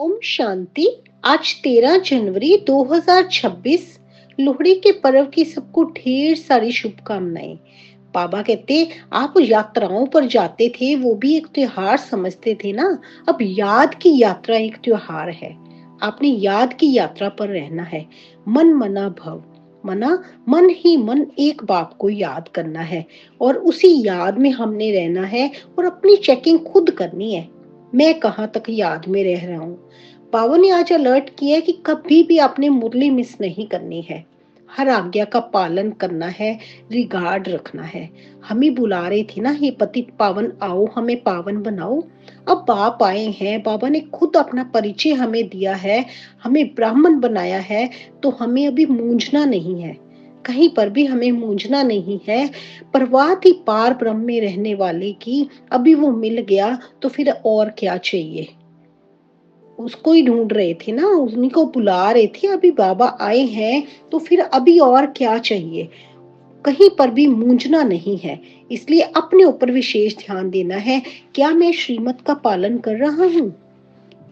ओम शांति। आज 13 जनवरी 2026 लोहड़ी के पर्व की सबको ढेर सारी शुभकामनाएं। बाबा कहते आप यात्राओं पर जाते थे, वो भी एक त्योहार समझते थे ना। अब याद की यात्रा एक त्योहार है। आपने याद की यात्रा पर रहना है। मन मना भव, मना मन ही मन एक बाप को याद करना है और उसी याद में हमने रहना है और अपनी चेकिंग खुद करनी है। मैं कहाँ तक याद में रह रहा हूँ। बाबा ने आज अलर्ट किया है कि कभी भी आपने मुरली मिस नहीं करनी है। हर आज्ञा का पालन करना है, रिगार्ड रखना है। हम ही बुला रहे थे ना, हे पतित पावन आओ हमें पावन बनाओ। अब बाप आए हैं, बाबा ने खुद अपना परिचय हमें दिया है, हमें ब्राह्मण बनाया है, तो हमें अभी मूंझना नहीं है। कहीं पर भी हमें मूंझना नहीं है। परवाह थी पार ब्रह्म में रहने वाले की, अभी वो मिल गया तो फिर और क्या चाहिए। उसको ही ढूंढ रहे थे ना, उन्हीं को बुला रहे थे, अभी बाबा आए हैं तो फिर अभी और क्या चाहिए। कहीं पर भी मूंझना नहीं है। इसलिए अपने ऊपर विशेष ध्यान देना है। क्या मैं श्रीमत का पालन कर रहा हूँ?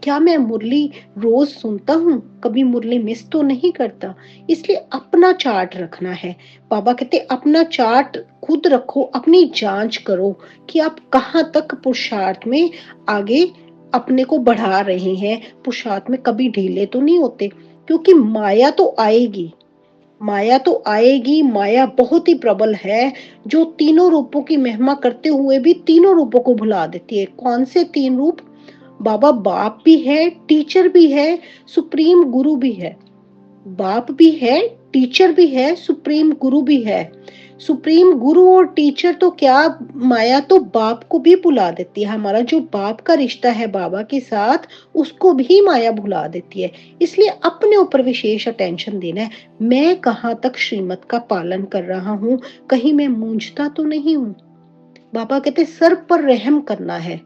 क्या मैं मुरली रोज सुनता हूँ? कभी मुरली मिस तो नहीं करता। इसलिए अपना चार्ट रखना है। बाबा कहते अपना चार्ट खुद रखो, अपनी जांच करो कि आप कहाँ तक पुरुषार्थ में आगे अपने को बढ़ा रहे हैं। पुरुषार्थ में कभी ढीले तो नहीं होते, क्योंकि माया तो आएगी। माया तो आएगी। माया बहुत ही प्रबल है, जो तीनों रूपों की महिमा करते हुए भी तीनों रूपों को भुला देती है। कौन से तीन रूप? बाबा बाप भी है, टीचर भी है, सुप्रीम गुरु भी है। बाप भी है, टीचर भी है, सुप्रीम गुरु भी है। सुप्रीम गुरु और टीचर तो क्या, माया तो बाप को भी भुला देती है। हमारा जो बाप का रिश्ता है बाबा के साथ, उसको भी माया भुला देती है। इसलिए अपने ऊपर विशेष अटेंशन देना है। मैं कहाँ तक श्रीमत का पालन कर रहा हूँ? कहीं मैं मूंझता तो नहीं हूँ? बाबा कहते सर पर रहम करना है।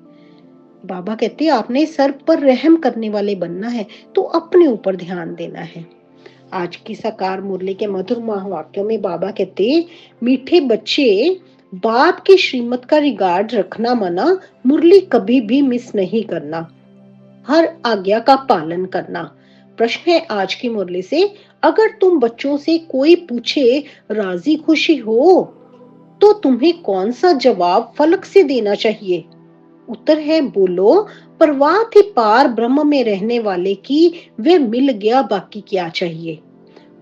बाबा कहते आपने सर पर रहम करने वाले बनना है, तो अपने ऊपर ध्यान देना है। आज की साकार मुरली के मधुर महावाक्यों में बाबा कहते मीठे बच्चे, बाप की श्रीमत का रिगार्ड रखना मना, मुरली कभी भी मिस नहीं करना, हर आज्ञा का पालन करना। प्रश्न है आज की मुरली से, अगर तुम बच्चों से कोई पूछे राजी खुशी हो, तो तुम्हें कौन सा जवाब फलक से देना चाहिए? उत्तर है बोलो, परवाह थी पार ब्रह्म में रहने वाले की, वे मिल गया बाकी क्या चाहिए।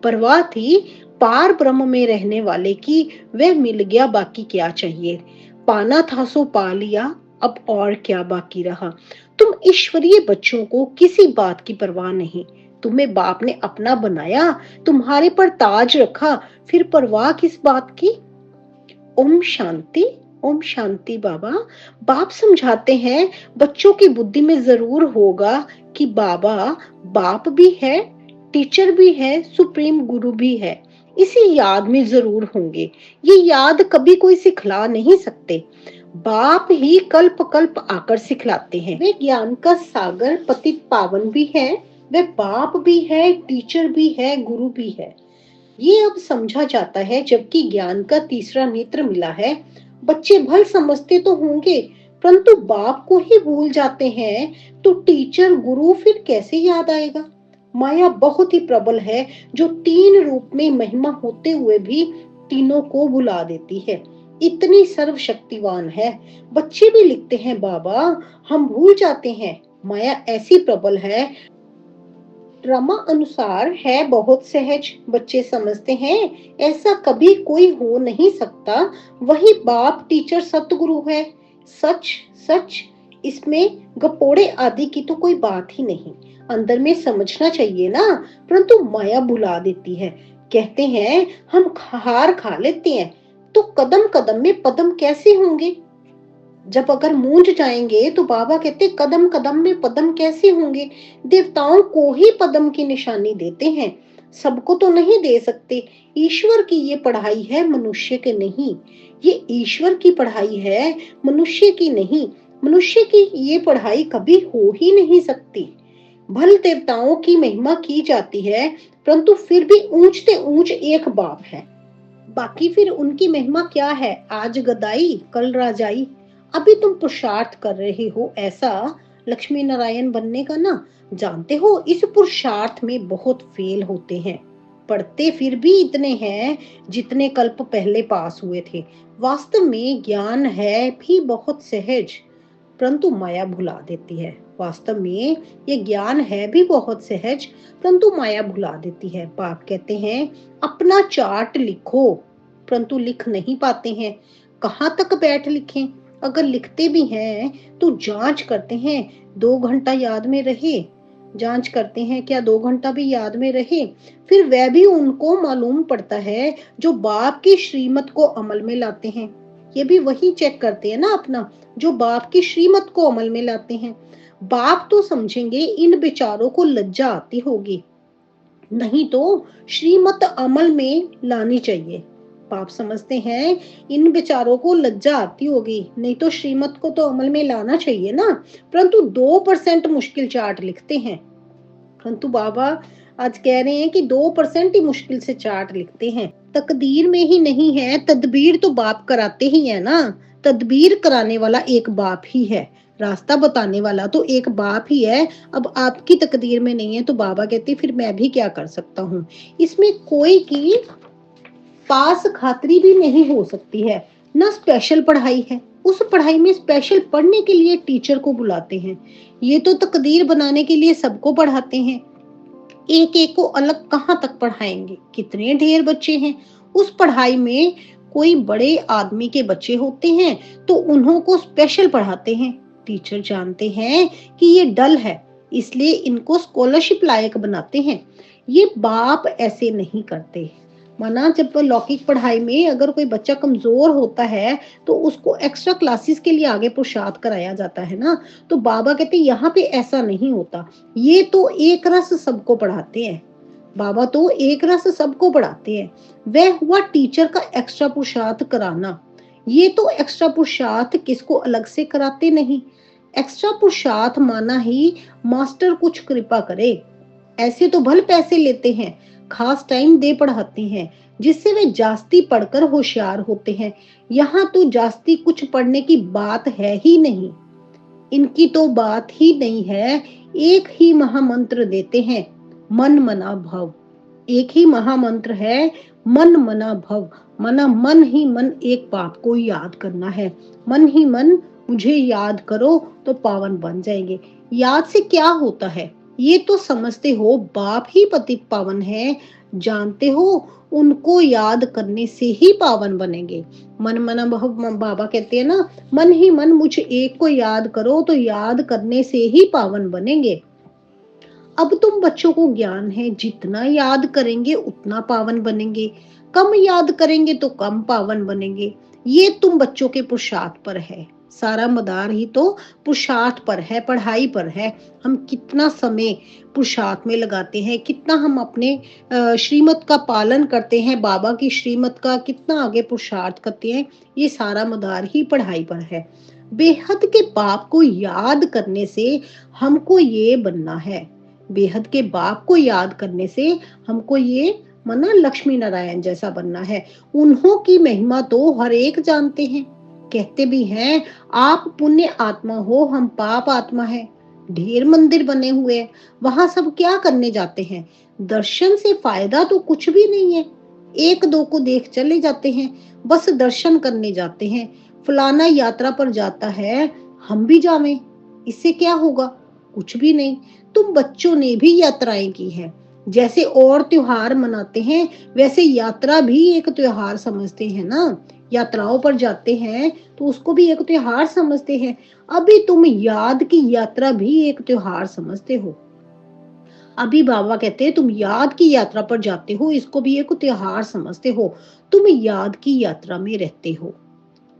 परवाह थी पार ब्रह्म में रहने वाले की, वह मिल गया बाकी क्या चाहिए। पाना था सो पा लिया, अब और क्या बाकी रहा। तुम ईश्वरीय बच्चों को किसी बात की परवाह नहीं। तुम्हें बाप ने अपना बनाया, तुम्हारे पर ताज रखा, फिर परवाह किस बात की। ओम शांति। ओम शांति। बाबा बाप समझाते हैं बच्चों की बुद्धि में जरूर होगा कि बाबा बाप भी है, टीचर भी है, सुप्रीम गुरु भी है। इसी याद में जरूर होंगे। ये याद कभी कोई सिखला नहीं सकते। बाप ही कल्प कल्प आकर सिखलाते हैं। वे ज्ञान का सागर पतित पावन भी है, वे बाप भी है, टीचर भी है, गुरु भी है। ये अब समझा जाता है जबकि ज्ञान का तीसरा नेत्र मिला है। बच्चे भल समझते तो होंगे, परंतु बाप को ही भूल जाते हैं, तो टीचर गुरु फिर कैसे याद आएगा। माया बहुत ही प्रबल है, जो तीन रूप में महिमा होते हुए भी तीनों को भुला देती है। इतनी सर्वशक्तिवान है। बच्चे भी लिखते हैं बाबा हम भूल जाते हैं। माया ऐसी प्रबल है, ड्रामा अनुसार है बहुत सहज। बच्चे समझते हैं ऐसा कभी कोई हो नहीं सकता, वही बाप टीचर सतगुरु है। सच सच, इसमें गपोड़े आदि की तो कोई बात ही नहीं। अंदर में समझना चाहिए ना, परंतु माया भुला देती है। कहते हैं हम हार खा लेते हैं, तो कदम कदम में पदम कैसे होंगे। जब अगर मूंझ जाएंगे तो बाबा कहते कदम कदम में पदम कैसे होंगे। देवताओं को ही पदम की निशानी देते हैं, सबको तो नहीं दे सकते। ईश्वर की ये पढ़ाई है, मनुष्य के नहीं। ये ईश्वर की पढ़ाई है, मनुष्य की नहीं। मनुष्य की ये पढ़ाई कभी हो ही नहीं सकती। भल देवताओं की महिमा की जाती है, परंतु फिर भी ऊंचते ऊंच एक बाप है। बाकी फिर उनकी महिमा क्या है, आज गदाई कल राजाई। अभी तुम पुरुषार्थ कर रहे हो ऐसा, लक्ष्मी नारायण बनने का ना, जानते हो इस पुरुषार्थ में बहुत फेल होते हैं। पढ़ते फिर भी इतने हैं जितने कल्प पहले पास हुए थे। वास्तव में ज्ञान है भी बहुत सहज, परंतु माया भुला देती है। वास्तव में ये ज्ञान है भी बहुत सहज, परंतु माया भुला देती है। बाप कहते हैं अपना चार्ट लिखो, परंतु लिख नहीं पाते हैं। कहाँ तक बैठ लिखें? अगर लिखते भी हैं तो जांच करते हैं 2 घंटा याद में रहे, जांच करते हैं क्या 2 घंटा भी याद में रहे। फिर वह भी उनको मालूम पड़ता है जो बाप की श्रीमत को अमल में लाते हैं। ये भी वही चेक करते हैं ना अपना, जो बाप की श्रीमत को अमल में लाते हैं। बाप तो समझेंगे इन बेचारों को लज्जा आती होगी, नहीं तो श्रीमत अमल में लानी चाहिए। बाप समझते हैं इन बेचारों को लज्जा आती होगी, नहीं तो श्रीमत को तो अमल में लाना चाहिए ना, परंतु 2% मुश्किल चार्ट लिखते हैं। परंतु बाबा आज कह रहे हैं कि 2% ही मुश्किल से चार्ट लिखते हैं। तकदीर में ही नहीं है, तदबीर तो बाप कराते ही है ना। तदबीर कराने वाला एक बाप ही है, रास्ता बताने वाला तो एक बाप ही है। अब आपकी तकदीर में नहीं है तो बाबा कहते फिर मैं भी क्या कर सकता हूँ। इसमें कोई की पास खातरी भी नहीं हो सकती है, ना स्पेशल पढ़ाई है। उस पढ़ाई में स्पेशल पढ़ने के लिए टीचर को बुलाते हैं, ये तो तकदीर बनाने के लिए सबको पढ़ाते हैं। एक एक को अलग कहाँ तक पढ़ाएंगे, कितने ढेर बच्चे हैं। उस पढ़ाई में कोई बड़े आदमी के बच्चे होते हैं तो उन्हों को स्पेशल पढ़ाते हैं। टीचर जानते हैं कि ये डल है, इसलिए इनको स्कॉलरशिप लायक बनाते हैं। ये बाप ऐसे नहीं करते। माना जब लौकिक पढ़ाई में अगर कोई बच्चा कमजोर होता है तो उसको एक्स्ट्रा क्लासेस के लिए आगे पुरुषार्थ कराया जाता है ना, तो बाबा कहते यहाँ पे ऐसा नहीं होता। ये तो एक रस सबको पढ़ाते हैं, बाबा तो एक रस सबको पढ़ाते हैं। वह हुआ टीचर का एक्स्ट्रा पुरुषार्थ कराना। ये तो एक्स्ट्रा पुरुषार्थ किसको अलग से कराते नहीं। एक्स्ट्रा पुरुषार्थ माना ही मास्टर कुछ कृपा करे। ऐसे तो भले पैसे लेते हैं, खास टाइम दे पढ़ाते हैं, जिससे वे जास्ती पढ़कर होशियार होते हैं। यहाँ तो जास्ती कुछ पढ़ने की बात है ही नहीं, इनकी तो बात ही नहीं है। एक ही महामंत्र देते हैं, मन मना भव। एक ही महामंत्र है, मन मना भव। मना मन ही मन एक बाप को याद करना है। मन ही मन मुझे याद करो तो पावन बन जाएंगे। याद से क्या होता है ये तो समझते हो, बाप ही पतित पावन है, जानते हो उनको याद करने से ही पावन बनेंगे। मन मना भव, बाबा कहते हैं ना, मन ही मन मुझ एक को याद करो तो याद करने से ही पावन बनेंगे। अब तुम बच्चों को ज्ञान है, जितना याद करेंगे उतना पावन बनेंगे, कम याद करेंगे तो कम पावन बनेंगे। ये तुम बच्चों के पुरुषार्थ पर है, सारा मदार ही तो पुरुषार्थ पर है, पढ़ाई पर है। हम कितना समय पुरुषार्थ में लगाते हैं, कितना हम अपने श्रीमत का पालन करते हैं, बाबा की श्रीमत का कितना आगे पुरुषार्थ करते हैं, ये सारा मदार ही पढ़ाई पर है। बेहद के बाप को याद करने से हमको ये बनना है, बेहद के बाप को याद करने से हमको ये मना लक्ष्मी नारायण जैसा बनना है। उन्हों की महिमा तो हर एक जानते हैं, कहते भी हैं आप पुण्य आत्मा हो, हम पाप आत्मा है। ढेर मंदिर बने हुए हैं, वहां सब क्या करने जाते हैं? दर्शन से फायदा तो कुछ भी नहीं है। एक दो को देख चले जाते हैं, बस दर्शन करने जाते हैं। फलाना यात्रा पर जाता है, हम भी जावें, इससे क्या होगा? कुछ भी नहीं। तुम बच्चों ने भी यात्राएं की है, जैसे और त्योहार मनाते हैं वैसे यात्रा भी एक त्योहार समझते हैं ना। यात्राओं पर जाते हैं तो उसको भी एक त्योहार समझते हैं। अभी तुम याद की यात्रा भी एक त्योहार समझते हो। अभी बाबा कहते हैं तुम याद की यात्रा पर जाते हो, इसको भी एक त्योहार समझते हो। तुम याद की यात्रा में रहते हो।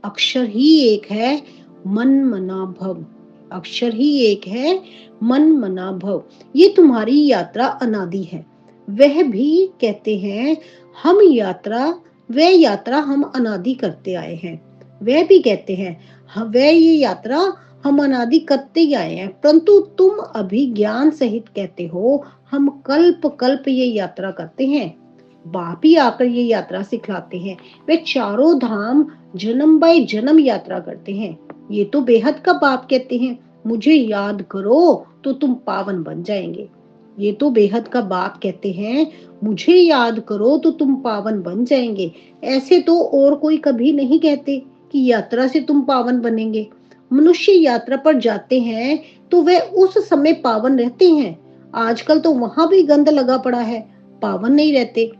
अक्षर ही एक है, मन मना भव। अक्षर ही एक है, मन मना भव। ये तुम्हारी यात्रा अनादि है। वह भी कहते हैं हम यात्रा, वह यात्रा हम अनादि करते आए हैं। वह भी कहते हैं वह ये यात्रा हम अनादि करते ही आए हैं, परंतु तुम अभी ज्ञान सहित कहते हो हम कल्प कल्प ये यात्रा करते हैं। बाप ही आकर ये यात्रा सिखलाते हैं। वे चारों धाम जन्म बाय जन्म यात्रा करते हैं। ये तो बेहद का बाप कहते हैं। मुझे याद करो तो तुम पावन बन जाएंगे। ये तो बेहद का बाप कहते हैं, मुझे याद करो तो तुम पावन बन जाएंगे। ऐसे तो और कोई कभी नहीं कहते कि यात्रा से तुम पावन बनेंगे। मनुष्य यात्रा पर जाते हैं तो वे उस समय पावन रहते हैं। आजकल तो वहां भी गंद लगा पड़ा है, पावन नहीं रहते।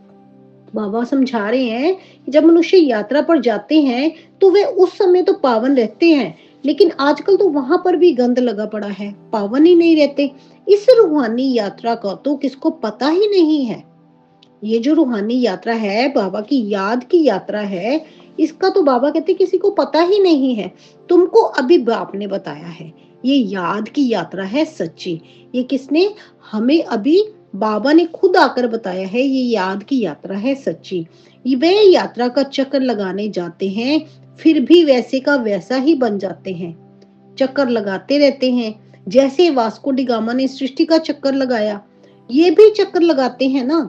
बाबा समझा रहे हैं कि जब मनुष्य यात्रा पर जाते हैं तो वे उस समय तो पावन रहते हैं, लेकिन आजकल तो वहां पर भी गंद लगा पड़ा है, पावन ही नहीं रहते। इस रूहानी यात्रा का तो किसको पता ही नहीं है। ये जो रूहानी यात्रा है, बाबा की याद की यात्रा है, इसका तो बाबा कहते किसी को पता ही नहीं है। तुमको अभी बाप ने बताया है, ये याद की यात्रा है सच्ची। ये किसने? हमें अभी बाबा ने खुद आकर बताया है, ये याद की यात्रा है सच्ची। ये वे यात्रा का चक्कर लगाने जाते हैं, फिर भी वैसे का वैसा ही बन जाते हैं। चक्कर लगाते रहते हैं, जैसे वास्को डी गामा ने सृष्टि का चक्कर लगाया, ये भी चक्कर लगाते हैं ना।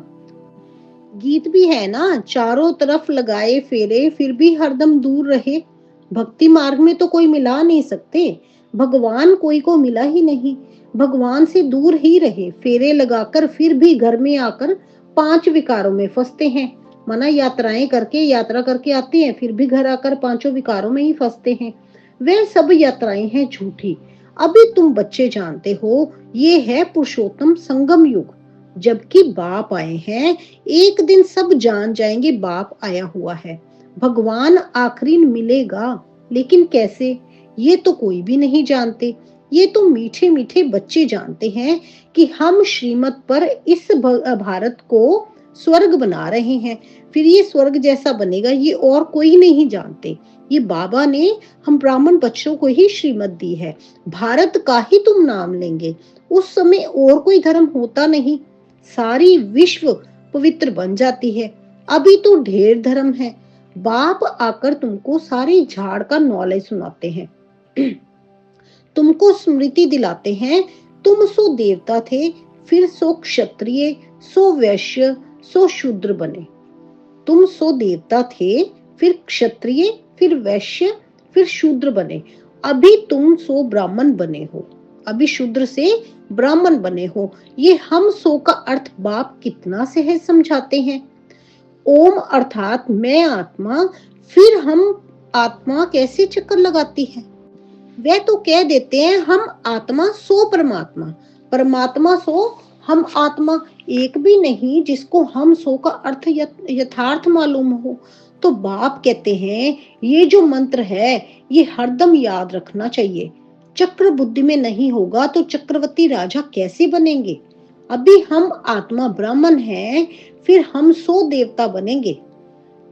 गीत भी है ना, चारों तरफ लगाए फेरे फिर भी हरदम दूर रहे। भक्ति मार्ग में तो कोई मिला नहीं सकते, भगवान कोई को मिला ही नहीं, भगवान से दूर ही रहे। फेरे लगाकर फिर भी घर में आकर 5 विकारों में फंसते हैं। माना यात्राएं करके, यात्रा करके आते हैं, फिर भी घर आकर 5 विकारों में ही फंसते हैं। वे सब यात्राएं हैं झूठी। अभी तुम बच्चे जानते हो, ये है पुरुषोत्तम संगम युग। जबकि बाप आए हैं, एक दिन सब जान जाएंगे बाप आया हुआ है। भगवान आखिरी मिलेगा, लेकिन कैसे, ये तो कोई भी नहीं जानते। ये तो मीठे मीठे बच्चे जानते हैं कि हम श्रीमत पर इस भारत को स्वर्ग बना रहे हैं। फिर ये स्वर्ग जैसा बनेगा, ये और कोई नहीं जानते। ये बाबा ने हम ब्राह्मण बच्चों को ही श्रीमत दी है। भारत का ही तुम नाम लेंगे। उस समय और कोई धर्म होता नहीं, सारी विश्व पवित्र बन जाती है। अभी तो ढेर धर्म है। बाप आकर तुमको सारी झाड़ का नॉलेज सुनाते हैं, तुमको स्मृति दिलाते हैं। तुम सो देवता थे, फिर सो क्षत्रिय, सो वैश्य, सो शूद्र बने। तुम सो देवता थे, फिर क्षत्रिय, फिर वैश्य, फिर शूद्र बने। अभी तुम सो ब्राह्मण बने हो, अभी शूद्र से ब्राह्मण बने हो। ये हम सो का अर्थ बाप कितना सहज समझाते हैं। ओम अर्थात मैं आत्मा, फिर हम आत्मा कैसे चक्कर लगाती है। वे तो कह देते हैं हम आत्मा सो परमात्मा, परमात्मा सो हम आत्मा। एक भी नहीं जिसको हम सो का अर्थ यथार्थ मालूम हो। तो बाप कहते हैं ये जो मंत्र है, ये हरदम याद रखना चाहिए। चक्र बुद्धि में नहीं होगा तो चक्रवर्ती राजा कैसे बनेंगे। अभी हम आत्मा ब्राह्मण हैं, फिर हम सो देवता बनेंगे।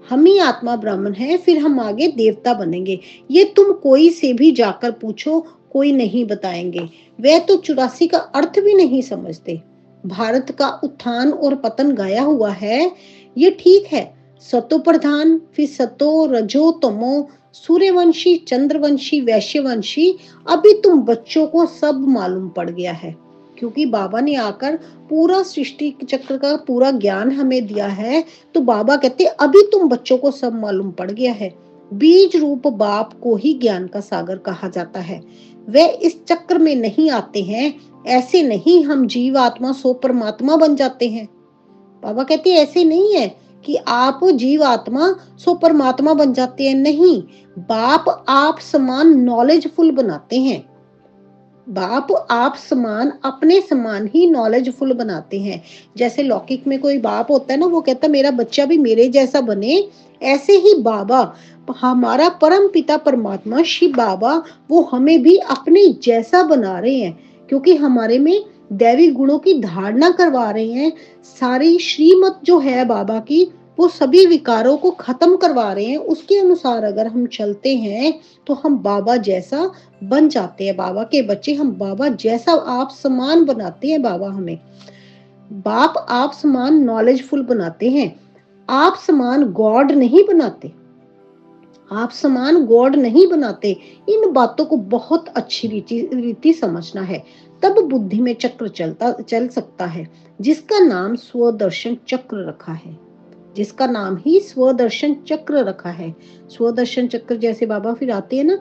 हम ही आत्मा ब्राह्मण है, फिर हम आगे देवता बनेंगे। ये तुम कोई से भी जाकर पूछो, कोई नहीं बताएंगे। वे तो 84 का अर्थ भी नहीं समझते। भारत का उत्थान और पतन गाया हुआ है, ये ठीक है। सतो प्रधान, फिर सतो रजो तमो, सूर्यवंशी, चंद्रवंशी, वैश्यवंशी। अभी तुम बच्चों को सब मालूम पड़ गया है, क्योंकि बाबा ने आकर पूरा सृष्टि चक्र का पूरा ज्ञान हमें दिया है। तो बाबा कहते अभी तुम बच्चों को सब मालूम पड़ गया है। बीज रूप बाप को ही ज्ञान का सागर कहा जाता है। वे इस चक्र में नहीं आते हैं। ऐसे नहीं हम जीव आत्मा सो परमात्मा बन जाते हैं। बाबा कहते ऐसे नहीं है कि आप जीव आत्मा सो परमात्मा बन जाते हैं, नहीं। बाप आप समान नॉलेजफुल बनाते हैं। बाप आप समान, अपने समान ही नॉलेजफुल बनाते हैं। जैसे लौकिक में कोई बाप होता है ना, वो कहता मेरा बच्चा भी मेरे जैसा बने। ऐसे ही बाबा, हमारा परम पिता परमात्मा शिव बाबा, वो हमें भी अपने जैसा बना रहे हैं, क्योंकि हमारे में दैवी गुणों की धारणा करवा रहे हैं। सारी श्रीमत जो है बाबा की, वो सभी विकारों को खत्म करवा रहे हैं। उसके अनुसार अगर हम चलते हैं तो हम बाबा जैसा बन जाते हैं। बाबा के बच्चे हम बाबा जैसा आप समान बनाते हैं। बाबा हमें बाप आप समान नॉलेजफुल बनाते हैं। आप समान गॉड नहीं बनाते, आप समान गॉड नहीं बनाते। इन बातों को बहुत अच्छी रीति समझना है, तब बुद्धि में चक्र चल सकता है। जिसका नाम स्वदर्शन चक्र रखा है, जिसका नाम ही स्वदर्शन चक्र रखा है। स्वदर्शन चक्र जैसे बाबा फिर आते हैं ना,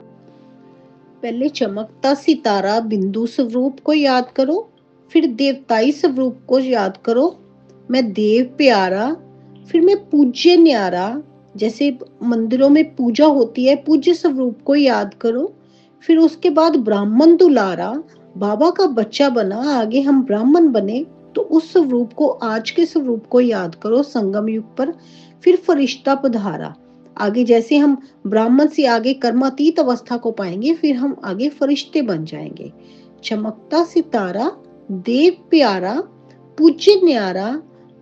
पहले चमकता सितारा बिंदु स्वरूप को याद करो, फिर देवताई स्वरूप को याद करो, मैं देव प्यारा, फिर मैं पूज्य न्यारा, जैसे मंदिरों में पूजा होती है पूज्य स्वरूप को याद करो, फिर उसके बाद ब्राह्मण दुलारा, बाबा का बच्चा बना, आगे हम ब्राह्मण बने तो उस स्वरूप को, आज के स्वरूप को याद करो संगम युग पर, फिर फरिश्ता पधारा। आगे जैसे हम ब्राह्मण से आगे कर्मातीत अवस्था को पाएंगे, फिर हम आगे फरिश्ते बन जाएंगे। चमकता सितारा, देव प्यारा, पूज्य न्यारा,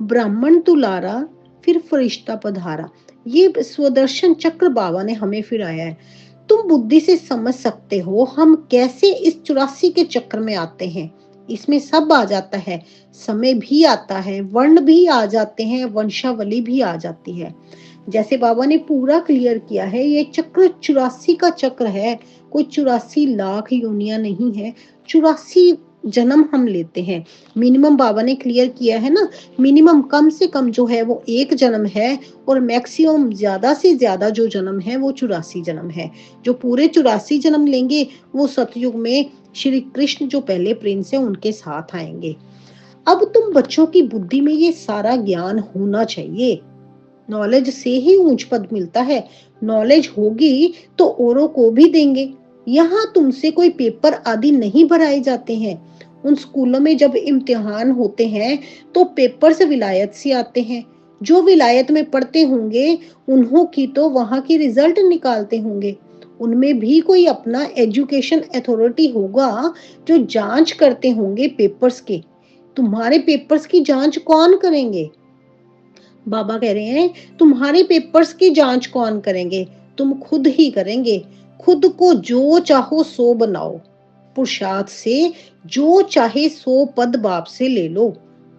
ब्राह्मण दुलारा, फिर फरिश्ता पधारा। ये स्वदर्शन चक्र बाबा ने हमें फिर आया है। तुम बुद्धि से समझ सकते हो हम कैसे इस 84 के चक्र में आते हैं। इसमें सब आ जाता है, समय भी आता है, वर्ण भी आ जाते हैं, वंशावली भी आ जाती है। जैसे बाबा ने पूरा क्लियर किया है, ये चक्र 84 का चक्र है, कोई 84 लाख योनियां नहीं है, 84 जन्म हम लेते हैं। मिनिमम बाबा ने क्लियर किया है ना, मिनिमम कम से कम जो है वो 1 जन्म है, और मैक्सिमम ज्यादा से ज्यादा जो जन्म है वो 84 जन्म है। जो पूरे 84 जन्म लेंगे वो सतयुग में श्री कृष्ण जो पहले प्रिंस है उनके साथ आएंगे। अब तुम बच्चों की बुद्धि में ये सारा ज्ञान होना चाहिए। नॉलेज से ही ऊंच पद मिलता है, नॉलेज होगी तो औरों को भी देंगे। यहाँ तुमसे कोई पेपर आदि नहीं भराए जाते हैं। उन स्कूलों में जब इम्तिहान होते हैं तो पेपर्स विलायत से आते हैं। जो विलायत में पढ़ते होंगे उन्हों की तो वहां की रिजल्ट निकालते होंगे। उनमें भी कोई अपना एजुकेशन अथॉरिटी होगा जो जांच करते होंगे पेपर्स के। तुम्हारे पेपर्स की जांच कौन करेंगे? बाबा कह रहे हैं तुम्हारे पेपर्स की जांच कौन करेंगे? तुम खुद ही करेंगे। खुद को जो चाहो सो बनाओ, पुरुषार्थ से जो चाहे सो पद बाप से ले लो।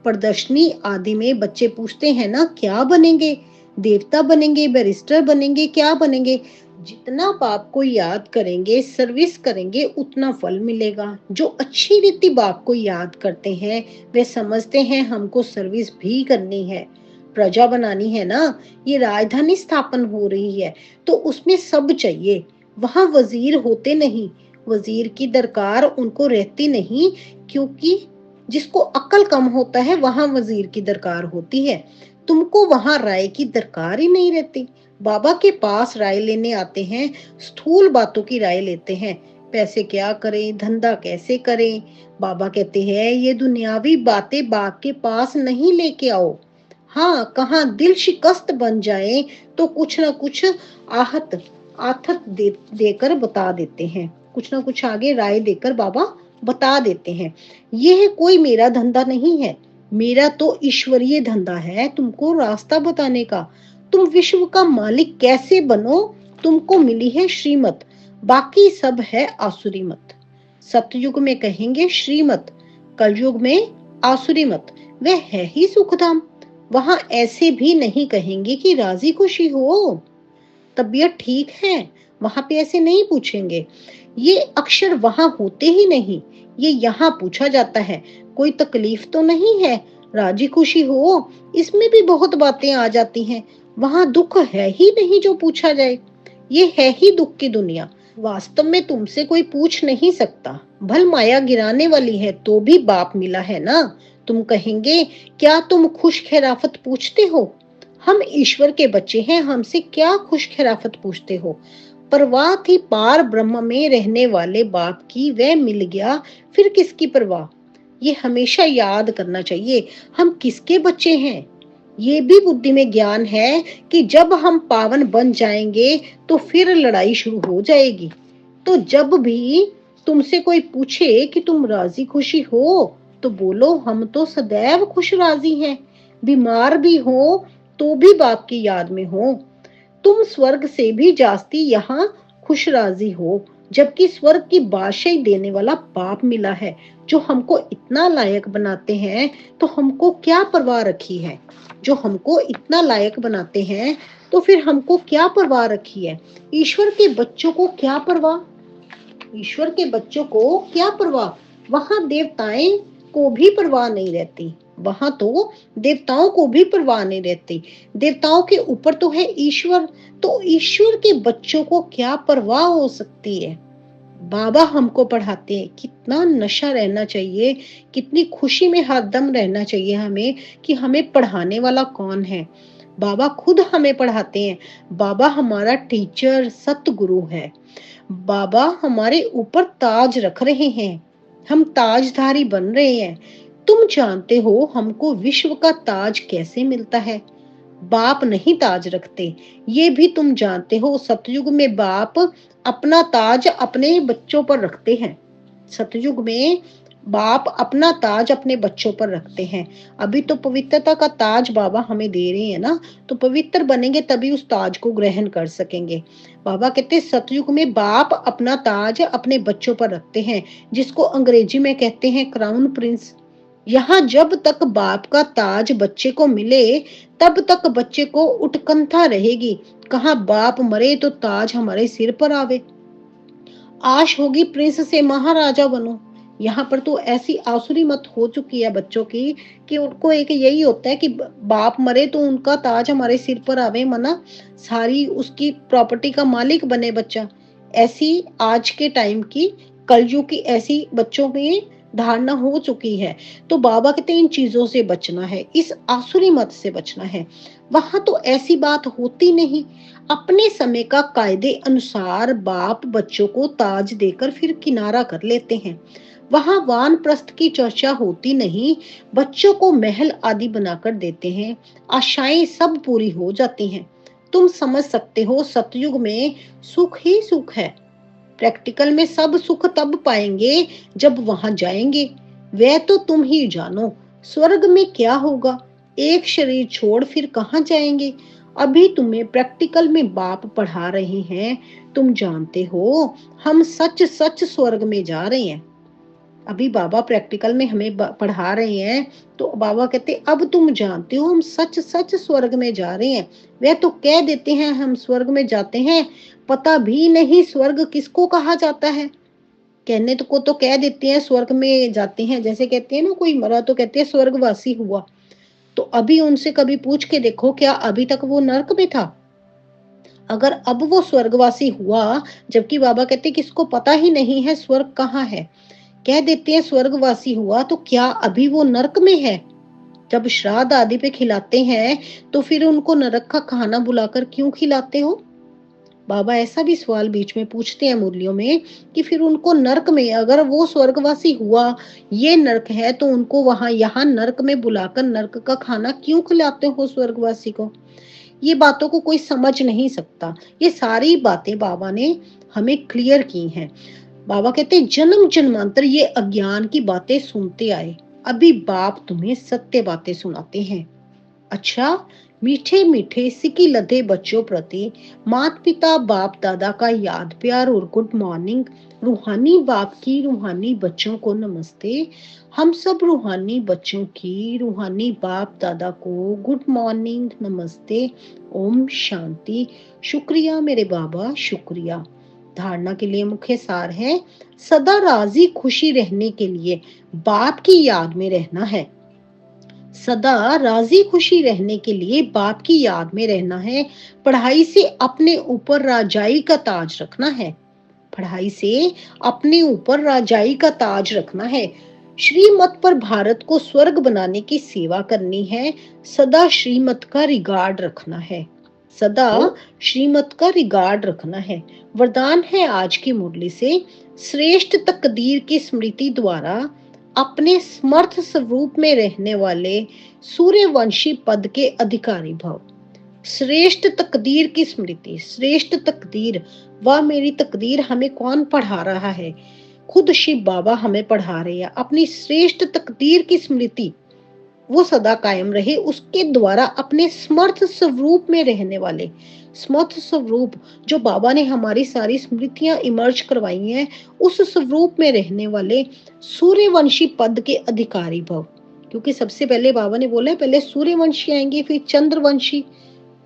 प्रदर्शनी आदि में बच्चे पूछते हैं ना, क्या बनेंगे? देवता बनेंगे, बैरिस्टर बनेंगे, क्या बनेंगे? जितना बाप को याद करेंगे, सर्विस करेंगे, उतना फल मिलेगा। जो अच्छी रीति बाप को याद करते हैं वे समझते हैं हमको सर्विस भी करनी है, प्रजा बनानी है ना। ये राजधानी स्थापन हो रही है तो उसमें सब चाहिए। वहां वजीर होते नहीं, वजीर की दरकार उनको रहती नहीं, क्योंकि जिसको अकल कम होता है वहां वजीर की दरकार होती है। तुमको वहां राय की दरकार ही नहीं रहती। बाबा के पास राय लेने आते हैं, स्थूल बातों की राय लेते हैं, पैसे क्या करें, धंधा कैसे करें। बाबा कहते हैं ये दुनियावी बातें बाप के पास नहीं लेके आओ। हाँ, कहाँ दिल शिकस्त बन जाए तो कुछ ना कुछ आथत देकर बता देते हैं, कुछ ना कुछ आगे राय देकर बाबा बता देते हैं। यह कोई मेरा धंधा नहीं है, मेरा तो ईश्वरीय धंधा है तुमको रास्ता बताने का। तुम विश्व का मालिक कैसे बनो, तुमको मिली है श्रीमत, बाकी सब है आसुरी मत। सतयुग में कहेंगे श्रीमत, कलयुग में आसुरी मत। वह है ही सुखधाम। वहां ऐसे भी नहीं कहेंगे कि राजी खुशी हो, तबीयत ठीक है, वहां पे ऐसे नहीं पूछेंगे। ये अक्षर वहां होते ही नहीं, ये यहाँ पूछा जाता है। कोई तकलीफ तो नहीं है, राजी खुशी हो, इसमें भी बहुत बातें आ जाती हैं। वहां दुख है ही नहीं जो पूछा जाए। ये है ही दुख की दुनिया। वास्तव में तुमसे कोई पूछ नहीं सकता। भल माया गिराने वाली है तो भी बाप मिला है ना। तुम कहेंगे क्या तुम खुश खैराफत पूछते हो? हम ईश्वर के बच्चे हैं, हमसे क्या खुश खैराफत पूछते हो? परवाह थी पार ब्रह्म में रहने वाले बाप की, वह मिल गया, फिर किसकी परवाह? ये हमेशा याद करना चाहिए, हम किसके बच्चे हैं। ये भी बुद्धि में ज्ञान है कि जब हम पावन बन जाएंगे तो फिर लड़ाई शुरू हो जाएगी। तो जब भी तुमसे कोई पूछे कि तुम राजी खुशी हो तो बोलो हम तो सदैव खुश राजी हैं। बीमार भी हो तो भी बाप की याद में हो। तुम स्वर्ग से भी जास्ती यहाँ खुश राजी हो, जबकि स्वर्ग की बादशाही देने वाला बाप मिला है जो हमको इतना लायक बनाते हैं। तो हमको क्या परवाह रखी है? जो हमको इतना लायक बनाते हैं तो फिर हमको क्या परवाह रखी है? ईश्वर के बच्चों को क्या परवाह? ईश्वर के बच्चों को क्या परवाह? वहां देवताएं को भी परवाह नहीं रहती, वहां तो देवताओं को भी परवाह नहीं रहती। देवताओं के ऊपर तो है ईश्वर, तो ईश्वर के बच्चों को क्या परवाह हो सकती है? बाबा हमको पढ़ाते हैं। कितना नशा रहना चाहिए, कितनी खुशी में हरदम रहना चाहिए हमें कि हमें पढ़ाने वाला कौन है। बाबा खुद हमें पढ़ाते हैं। बाबा हमारा टीचर, सतगुरु है। बाबा हमारे ऊपर ताज रख रहे हैं। हम ताजधारी बन रहे हैं। तुम जानते हो हमको विश्व का ताज कैसे मिलता है? बाप नहीं ताज रखते, ये भी तुम जानते हो। सतयुग में बाप अपना ताज अपने बच्चों पर रखते हैं। सतयुग में बाप अपना ताज अपने बच्चों पर रखते हैं। अभी तो पवित्रता का ताज बाबा हमें दे रहे हैं ना, तो पवित्र बनेंगे तभी उस ताज को ग्रहण कर सकेंगे। बाबा कहते हैं सतयुग में बाप अपना ताज अपने बच्चों पर रखते हैं, जिसको अंग्रेजी में कहते हैं क्राउन प्रिंस। यहाँ जब तक बाप का ताज बच्चे को मिले, तब तक बच्चे को उत्कंठा रहेगी, कहाँ बाप मरे तो ताज हमारे सिर पर आवे। आश होगी प्रिंस से महाराजा बनो। यहाँ पर तो ऐसी आसुरी मत हो चुकी है बच्चों की कि उनको एक यही होता है कि बाप मरे तो उनका ताज हमारे सिर पर आवे, मना सारी उसकी प्रॉपर्टी का मालिक बने बच्चा। ऐसी आज के टाइम की कलयुग की ऐसी बच्चों में धारणा हो चुकी है। तो बाबा कहते हैं इन चीजों से बचना है, इस आसुरी मत से बचना है। वहां तो ऐसी बात होती नहीं। अपने समय का कायदे अनुसार बाप बच्चों को ताज देकर फिर किनारा कर लेते हैं। वहां वानप्रस्थ की चर्चा होती नहीं, बच्चों को महल आदि बनाकर देते हैं। आशाएं सब पूरी हो जाती हैं। तुम समझ सकते हो सतयुग में सुख ही सुख है। प्रैक्टिकल में सब सुख तब पाएंगे जब वहां जाएंगे। वह तो तुम ही जानो। स्वर्ग में क्या होगा? एक शरीर छोड़ फिर कहाँ जाएंगे? अभी तुम्हें प्रैक्टिकल में बाप पढ़ा रहे हैं। तुम जानते हो हम सच सच स्वर्ग में जा रहे हैं। अभी बाबा प्रैक्टिकल में हमें पढ़ा रहे हैं, तो बाबा कहते अब तुम जानते हो हम सच सच स्वर्ग में जा रहे हैं। वे तो कह देते हैं हम स्वर्ग में जाते हैं, पता भी नहीं स्वर्ग किसको कहा जाता है। कहने तो को तो कह देते हैं स्वर्ग में जाते हैं, जैसे कहते हैं ना कोई मरा तो कहते हैं स्वर्गवासी हुआ। तो अभी उनसे कभी पूछ के देखो क्या अभी तक वो नरक में था? अगर अब वो स्वर्गवासी हुआ, जबकि बाबा कहते किसको पता ही नहीं है स्वर्ग कहाँ है, कह देते हैं स्वर्गवासी हुआ, तो क्या अभी वो नरक में है? जब श्राद्ध आदि पे खिलाते हैं तो फिर उनको नरक का खाना बुलाकर क्यों खिलाते हो? बाबा ऐसा भी सवाल बीच में पूछते हैं मुरलियों में कि फिर उनको नरक में, अगर वो स्वर्गवासी हुआ, ये नरक है, तो उनको वहां यहाँ नरक में बुलाकर नरक का खाना क्यों खिलाते हो स्वर्गवासी को? ये बातों को कोई समझ नहीं सकता। ये सारी बातें बाबा ने हमें क्लियर की हैं। बाबा कहते हैं जन्म जन्मांतर ये अज्ञान की बातें सुनते आए, अभी बाप तुम्हें सत्य बातें सुनाते हैं। अच्छा, मीठे मीठे सिकी लदे बच्चों प्रति माता पिता बाप दादा का याद प्यार और गुड मॉर्निंग। रूहानी बाप की रूहानी बच्चों को नमस्ते। हम सब रूहानी बच्चों की रूहानी बाप दादा को गुड मॉर्निंग, नमस्ते, ओम शांति। शुक्रिया मेरे बाबा, शुक्रिया। धारणा के लिए मुख्य सार है, सदा राजी खुशी रहने के लिए बाप की याद में रहना है। सदा राजी खुशी रहने के लिए बाप की याद में रहना है। पढ़ाई से अपने ऊपर राजाई का ताज रखना है। पढ़ाई से अपने ऊपर राजाई का ताज रखना है। श्रीमत पर भारत को स्वर्ग बनाने की सेवा करनी है। सदा श्रीमत का रिगार्ड रखना है। सदा श्रीमत का रिगार्ड रखना है। वरदान है आज की मुरली से, श्रेष्ठ तकदीर की स्मृति द्वारा अपने समर्थ स्वरूप में रहने वाले सूर्यवंशी पद के अधिकारी भव। श्रेष्ठ तकदीर की स्मृति, श्रेष्ठ तकदीर, वह मेरी तकदीर हमें कौन पढ़ा रहा है? खुद शिव बाबा हमें पढ़ा रहे हैं। अपनी श्रेष्ठ तकदीर की स्मृति वो सदा कायम रहे, उसके द्वारा अपने समर्थ स्वरूप में रहने वाले, समर्थ स्वरूप जो बाबा ने हमारी सारी स्मृतियां इमर्ज करवाई हैं, उस स्वरूप में रहने वाले सूर्यवंशी पद के अधिकारी भव। क्योंकि सबसे पहले बाबा ने बोला है पहले सूर्यवंशी आएंगे, फिर चंद्रवंशी,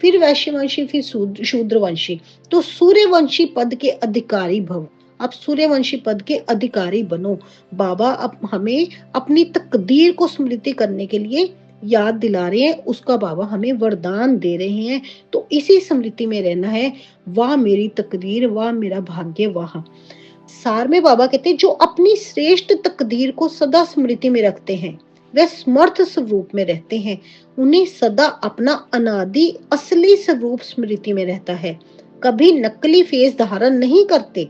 फिर वैश्यवंशी, फिर शूद्रवंशी। तो सूर्यवंशी पद के अधिकारी भव। आप सूर्यवंशी पद के अधिकारी बनो। बाबा अब हमें अपनी तकदीर को स्मृति करने के लिए याद दिला रहे हैं, उसका बाबा हमें वरदान दे रहे हैं। तो इसी स्मृति में रहना है। वाह मेरी तकदीर, वाह मेरा भाग्य, वाह। सार में बाबा कहते हैं जो अपनी श्रेष्ठ तकदीर को सदा स्मृति में रखते हैं वे समर्थ स्वरूप में रहते हैं। उन्हें सदा अपना अनादि असली स्वरूप स्मृति में रहता है, कभी नकली फेस धारण नहीं करते।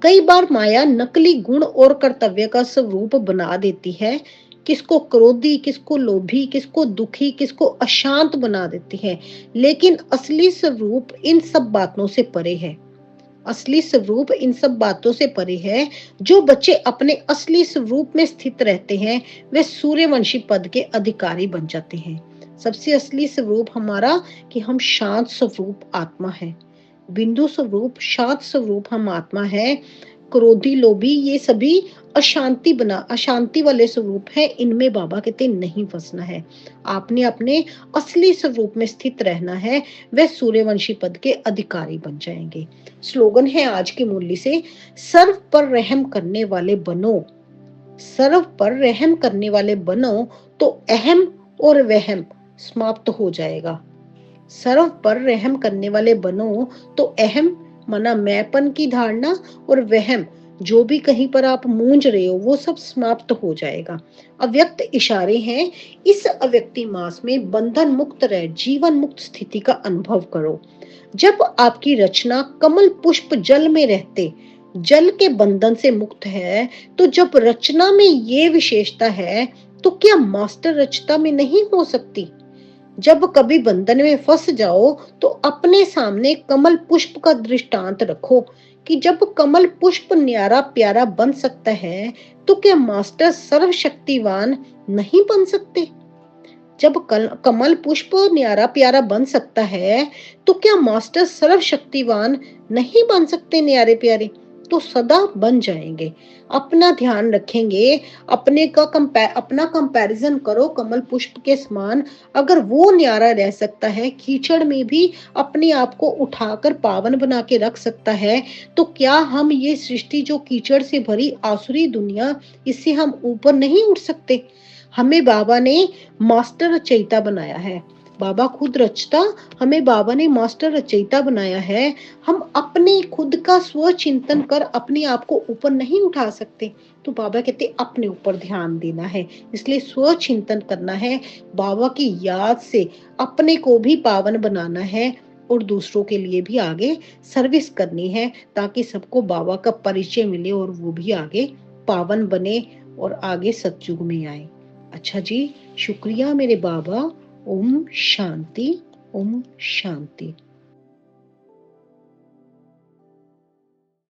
कई बार माया नकली गुण और कर्तव्य का स्वरूप बना देती है, किसको क्रोधी, किसको लोभी, किसको दुखी, किसको अशांत बना देती है, लेकिन असली स्वरूप इन सब बातों से परे है। असली स्वरूप इन सब बातों से परे है। जो बच्चे अपने असली स्वरूप में स्थित रहते हैं वे सूर्यवंशी पद के अधिकारी बन जाते हैं। सबसे असली स्वरूप हमारा कि हम शांत स्वरूप आत्मा है, बिंदु स्वरूप शांत स्वरूप हम आत्मा है। क्रोधी लोभी ये सभी अशांति वाले स्वरूप है, इनमें बाबा कहते नहीं फंसना है। आपने अपने असली स्वरूप में स्थित रहना है, वह सूर्यवंशी पद के अधिकारी बन जाएंगे। स्लोगन है आज की मुरली से, सर्व पर रहम करने वाले बनो, सर्व पर रहम करने वाले बनो तो अहम और वहम समाप्त हो जाएगा। सर्व पर रहम करने वाले बनो तो अहम मना मैंपन की धारणा और वहम जो भी कहीं पर आप मूंझ रहे हो वो सब समाप्त हो जाएगा। अव्यक्त इशारे हैं, इस अव्यक्ति मास में बंधन मुक्त रह जीवन मुक्त स्थिति का अनुभव करो। जब आपकी रचना कमल पुष्प जल में रहते जल के बंधन से मुक्त है, तो जब रचना में ये विशेषता है तो क्या मास्टर रचना में नहीं हो सकती। जब कभी बंधन में फंस जाओ तो अपने सामने कमल पुष्प का दृष्टांत रखो कि जब कमल पुष्प न्यारा प्यारा बन सकता है तो क्या मास्टर सर्वशक्तिवान नहीं बन सकते। जब कमल पुष्प न्यारा प्यारा बन सकता है तो क्या मास्टर सर्वशक्तिवान नहीं बन सकते न्यारे प्यारे, तो सदा बन जाएंगे। अपना ध्यान रखेंगे, अपना कंपैरिजन करो कमल पुष्प के समान। अगर वो न्यारा रह सकता है, कीचड़ में भी अपने आप को उठाकर पावन बना के रख सकता है, तो क्या हम ये सृष्टि जो कीचड़ से भरी आसुरी दुनिया, इससे हम ऊपर नहीं उठ सकते। हमें बाबा ने मास्टर रचयिता बनाया है, बाबा खुद रचता, हमें बाबा ने मास्टर रचयिता बनाया है। हम अपने खुद का स्व चिंतन कर अपने आप को ऊपर नहीं उठा सकते, तो बाबा कहते अपने ऊपर ध्यान देना है, इसलिए स्व चिंतन करना है, बाबा की याद से अपने को भी पावन बनाना है और दूसरों के लिए भी आगे सर्विस करनी है, ताकि सबको बाबा का परिचय मिले और वो भी आगे पावन बने और आगे सतयुग में आए। अच्छा जी, शुक्रिया मेरे बाबा। ओम शांति, ओम शांति।